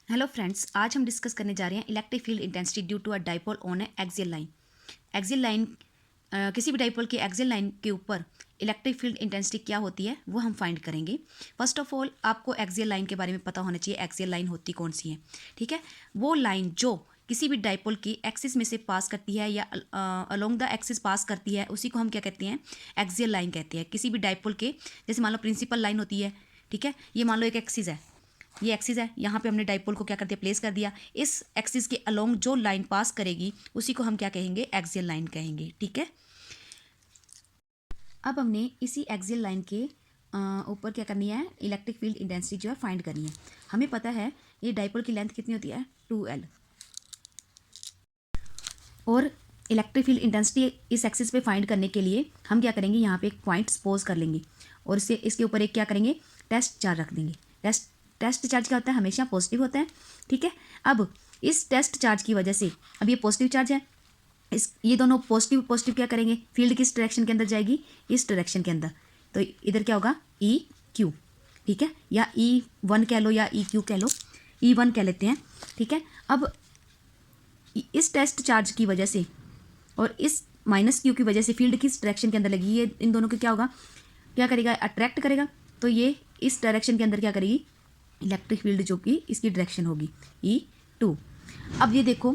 Hello friends, आज हम discuss करने जा रहे हैं electric field intensity due to a dipole on a axial line. Axial line किसी भी डाइपोल की एक्सियल लाइन के ऊपर इलेक्ट्रिक फील्ड इंटेंसिटी क्या होती है वो हम फाइंड करेंगे। फर्स्ट ऑफ ऑल आपको एक्सियल लाइन के बारे में पता होना चाहिए, एक्सियल लाइन होती कौन सी है। ठीक है, वो लाइन जो किसी भी डाइपोल की एक्सिस में से पास करती है या अलोंग द एक्सिस पास करती है, उसी को हम क्या कहते हैं, एक्सियल लाइन कहते हैं। किसी भी डाइपोल के, जैसे मान लो प्रिंसिपल लाइन होती है, ठीक है, ये मान लो एक एक्सिस है, ये एक्सिस है, यहाँ पे हमने डाइपोल को क्या कर दिया, प्लेस कर दिया। इस एक्सिस के अलोंग जो लाइन पास करेगी उसी को हम क्या कहेंगे, एक्सियल लाइन कहेंगे। ठीक है, अब हमने इसी एक्सियल लाइन के ऊपर क्या करनी है, इलेक्ट्रिक फील्ड इंटेंसिटी जो है फाइंड करनी है। हमें पता है ये डाइपोल की लेंथ कितनी होती है, 2L, और इलेक्ट्रिक फील्ड इंटेंसिटी इस एक्सिस पे फाइंड करने के लिए हम क्या करेंगे, यहाँ पे एक पॉइंट सपोज कर लेंगे और इससे इसके ऊपर एक क्या करेंगे, टेस्ट चार्ज रख देंगे। टेस्ट चार्ज क्या होता है, हमेशा पॉजिटिव होता है। ठीक है, अब इस टेस्ट चार्ज की वजह से, अब ये पॉजिटिव चार्ज है, ये दोनों पॉजिटिव पॉजिटिव क्या करेंगे, फील्ड किस डायरेक्शन के अंदर जाएगी, इस डायरेक्शन के अंदर। तो इधर क्या होगा, ई क्यू। ठीक है, या E1 कह लो या EQ कह लो, E1 कह लेते हैं। ठीक है, अब इस टेस्ट चार्ज की वजह से और इस माइनस क्यू की वजह से फील्ड किस डायरेक्शन के अंदर लगी, ये इन दोनों को क्या होगा, क्या करेगा, अट्रैक्ट करेगा। तो ये इस डायरेक्शन के अंदर क्या करेगी, इलेक्ट्रिक फील्ड जो कि इसकी डायरेक्शन होगी E2। अब ये देखो,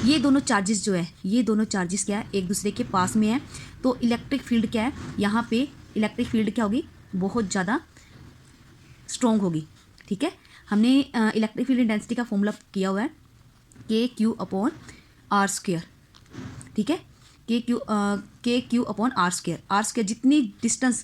ये दोनों चार्जेस जो है, ये दोनों चार्जेस क्या है, एक दूसरे के पास में है, तो इलेक्ट्रिक फील्ड क्या है, यहाँ पे इलेक्ट्रिक फील्ड क्या होगी, बहुत ज़्यादा स्ट्रॉन्ग होगी। ठीक है, हमने इलेक्ट्रिक फील्ड इंटेंसिटी का फॉर्मूला किया हुआ है KQ/R²। ठीक है, KQ/R²। R²,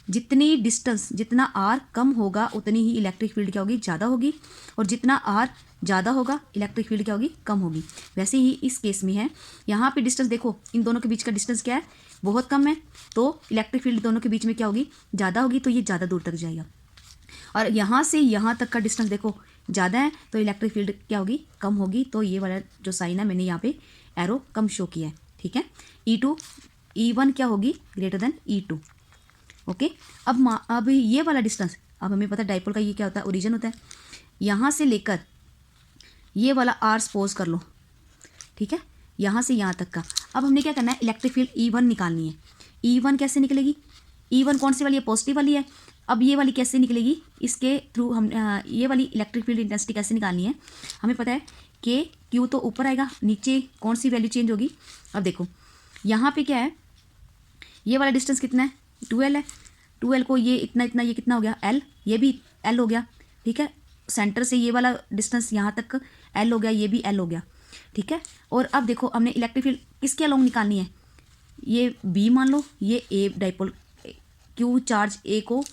जितनी डिस्टेंस जितना R कम होगा उतनी ही इलेक्ट्रिक फील्ड क्या होगी, ज़्यादा होगी, और जितना R ज़्यादा होगा इलेक्ट्रिक फील्ड क्या होगी, कम होगी। वैसे ही इस केस में है, यहाँ पे डिस्टेंस देखो, इन दोनों के बीच का डिस्टेंस क्या है, बहुत कम है, तो इलेक्ट्रिक फील्ड दोनों के बीच में क्या होगी, ज़्यादा होगी, तो ये ज़्यादा दूर तक जाएगा। और यहाँ से यहाँ तक का डिस्टेंस देखो ज़्यादा है, तो इलेक्ट्रिक फील्ड क्या होगी, कम होगी। तो ये वाला जो साइन है, मैंने यहाँ पे एरो कम शो किया है। ठीक है, E1 क्या होगी, ग्रेटर देन E2। ओके, अब ये वाला डिस्टेंस, अब हमें पता है डाइपोल का ये क्या होता है, ओरिजिन होता है, यहाँ से लेकर ये वाला R सपोज कर लो। ठीक है, यहाँ से यहाँ तक का। अब हमने क्या करना है, इलेक्ट्रिक फील्ड E1 निकालनी है। E1 कैसे निकलेगी, E1 कौन सी वाली है, पॉजिटिव वाली है। अब ये वाली कैसे निकलेगी, इसके थ्रू हम ये वाली इलेक्ट्रिक फील्ड इंटेंसिटी कैसे निकालनी है, हमें पता है KQ तो ऊपर आएगा, नीचे कौन सी वैल्यू चेंज होगी। अब देखो यहाँ पे क्या है, ये वाला डिस्टेंस कितना है, 2L है। 2L को ये इतना इतना, ये कितना हो गया, L, ये भी L हो गया। ठीक है, सेंटर से ये वाला डिस्टेंस यहाँ तक L हो गया, ये भी L हो गया। ठीक है, और अब देखो हमने इलेक्ट्रिक फील्ड किसके अलोंग निकालनी है, ये B मान लो, ये A dipole, Q charge A को,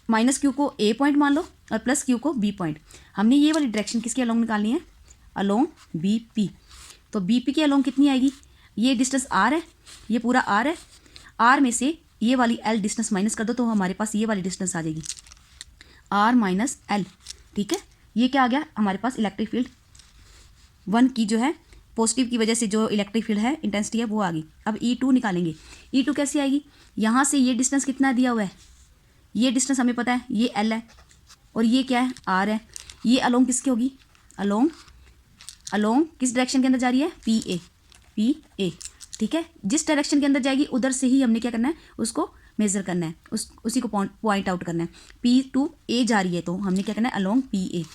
माइनस Q को A पॉइंट मान लो और प्लस Q को B पॉइंट। हमने ये वाली डायरेक्शन किसके अलोंग निकालनी है, अलोंग BP। तो BP के अलोंग कितनी आएगी, ये डिस्टेंस R है, ये पूरा R है, R में से ये वाली L डिस्टेंस माइनस कर दो, तो हमारे पास ये वाली डिस्टेंस आ जाएगी, R माइनस L। ठीक है, ये क्या आ गया हमारे पास, इलेक्ट्रिक फील्ड 1 की जो है, पॉजिटिव की वजह से जो इलेक्ट्रिक फील्ड है, इंटेंसिटी है, वो आ गई। अब E2 निकालेंगे। E2 कैसे आएगी, यहाँ से ये डिस्टेंस कितना दिया हुआ है, ये डिस्टेंस हमें पता है, ये L है, और ये क्या है, R है। ये अलोंग किसकी होगी, अलोंग किस डायरेक्शन के अंदर जा रही है, PA। ठीक है, जिस डायरेक्शन के अंदर जाएगी उधर से ही हमने क्या करना है, उसको मेजर करना है, उसी को पॉइंट आउट करना है। P2A जा रही है, तो हमने क्या करना है, अलोंग PA।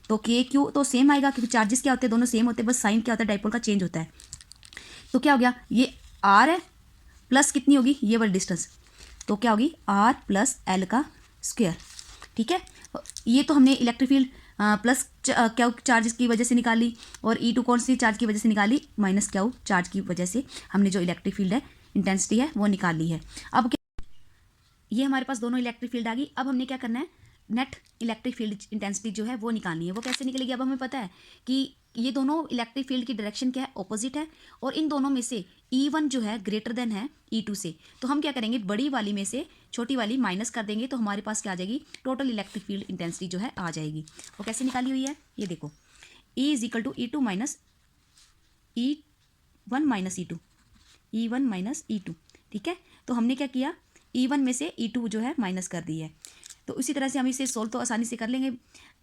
तो KQ तो सेम आएगा, क्योंकि चार्जेस क्या होते हैं, दोनों सेम होते हैं, बस साइन क्या होता है, डाइपोल का चेंज होता है। तो क्या हो गया, ये R है, प्लस कितनी होगी, ये वाली डिस्टेंस, तो क्या होगी, R प्लस L का स्क्वायर। ठीक है, ये तो हमने electric field plus Q charge की वजह से निकाली, और E2 कौन सी चार्ज की वजह से निकाली, माइनस क्यू चार्ज की वजह से हमने जो इलेक्ट्रिक फील्ड है, इंटेंसिटी है, वो निकाल ली है। अब ये हमारे पास दोनों इलेक्ट्रिक फील्ड आ गई। अब हमने क्या करना है, नेट इलेक्ट्रिक फील्ड इंटेंसिटी जो है वो निकालनी है। वो कैसे निकलेगी, अब हमें पता है कि ये दोनों इलेक्ट्रिक फील्ड की डायरेक्शन क्या है, ऑपोजिट है, और इन दोनों में से E1 जो है ग्रेटर देन है E2 से। तो हम क्या करेंगे, बड़ी वाली में से छोटी वाली माइनस कर देंगे, तो हमारे पास क्या आ जाएगी, टोटल इलेक्ट्रिक फील्ड इंटेंसिटी जो है आ जाएगी। वो कैसे निकाली हुई है, ये देखो, E=E2 minus E1 minus E2, E1 minus E2। ठीक है, तो हमने क्या किया, E1 में से E2 जो है माइनस कर दी है। तो उसी तरह से हम इसे सोल्व तो आसानी से कर लेंगे।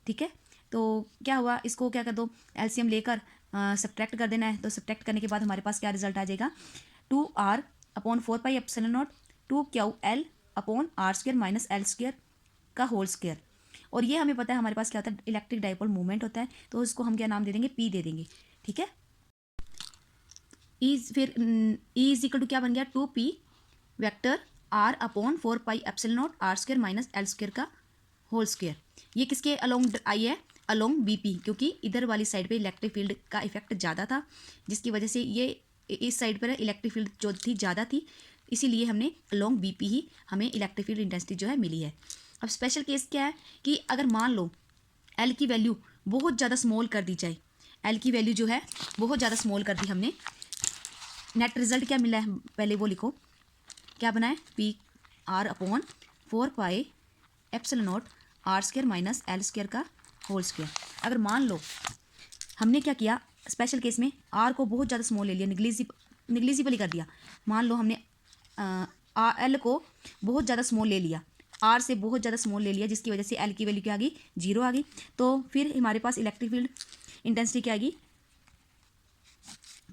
ठीक है, तो क्या हुआ, इसको क्या कर दो, एलसीएम लेकर सब्ट्रैक्ट कर देना है। तो सब्ट्रैक्ट करने के बाद हमारे पास क्या रिजल्ट आ जाएगा, 2r upon 4πε0 2ql upon r² minus l² का होल स्क्वायर। और ये हमें पता है हमारे पास क्या होता है, इलेक्ट्रिक डाइपोल मूवमेंट होता है, तो इसको हम क्या नाम दे देंगे, p दे देंगे। ठीक है, फिर E इज इक्वल टू क्या बन गया, 2p vector r upon 4πε0 r² minus l² का होल स्क्वायर। ये किसके अलोंग आई है, अलोंग बीपी, क्योंकि इधर वाली साइड पे इलेक्ट्रिक फील्ड का इफेक्ट ज़्यादा था, जिसकी वजह से ये इस साइड पर इलेक्ट्रिक फील्ड जो थी ज़्यादा थी, इसीलिए हमने अलोंग बीपी ही हमें इलेक्ट्रिक फील्ड इंटेंसिटी जो है मिली है। अब स्पेशल केस क्या है कि अगर मान लो एल की वैल्यू बहुत ज़्यादा स्मॉल कर दी जाए, एल की वैल्यू जो है बहुत ज़्यादा स्मॉल कर दी हमने, नेट रिजल्ट क्या मिला है, पहले वो लिखो, क्या बना है, P R upon 4πε0 r² minus l² का होल स्क्वायर। अगर मान लो हमने क्या किया, स्पेशल केस में आर को बहुत ज़्यादा स्मॉल ले लिया, निग्लिजिबली कर दिया। मान लो हमने एल को बहुत ज़्यादा स्मॉल ले लिया, आर से बहुत ज़्यादा स्मॉल ले लिया, जिसकी वजह से एल की वैल्यू क्या आ गई, 0 आ गई। तो फिर हमारे पास इलेक्ट्रिक फील्ड इंटेंसिटी क्या आएगी,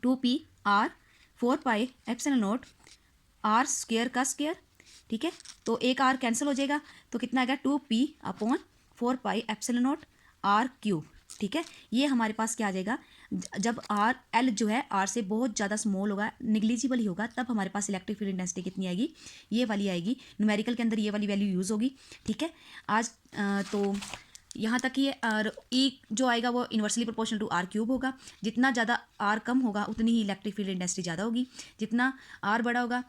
2pr 4πε0 r² का स्क्वायर। ठीक है, तो एक आर कैंसिल हो जाएगा, तो कितना आएगा, 2p अपॉन 4πε0 r³। ठीक है, ये हमारे पास क्या आ जाएगा, जब आर एल जो है आर से बहुत ज़्यादा स्मॉल होगा, निग्लिजिबल ही होगा, तब हमारे पास इलेक्ट्रिक फील्ड इंटेंसिटी कितनी आएगी, ये वाली आएगी। न्यूमेरिकल के अंदर ये वाली वैल्यू यूज़ होगी। ठीक है, आज तो यहाँ तक ही है। और ई जो आएगा वो इन्वर्सली प्रोपोर्शनल टू r³ होगा। जितना ज़्यादा r कम होगा उतनी ही इलेक्ट्रिक फील्ड इंटेंसिटी ज़्यादा होगी, जितना r बड़ा होगा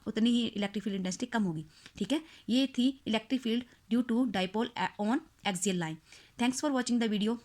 उतनी ही इलेक्ट्रिक फील्ड इंटेंसिटी कम होगी। ठीक है, ये थी electric field due to dipole on axial line. Thanks for watching the video.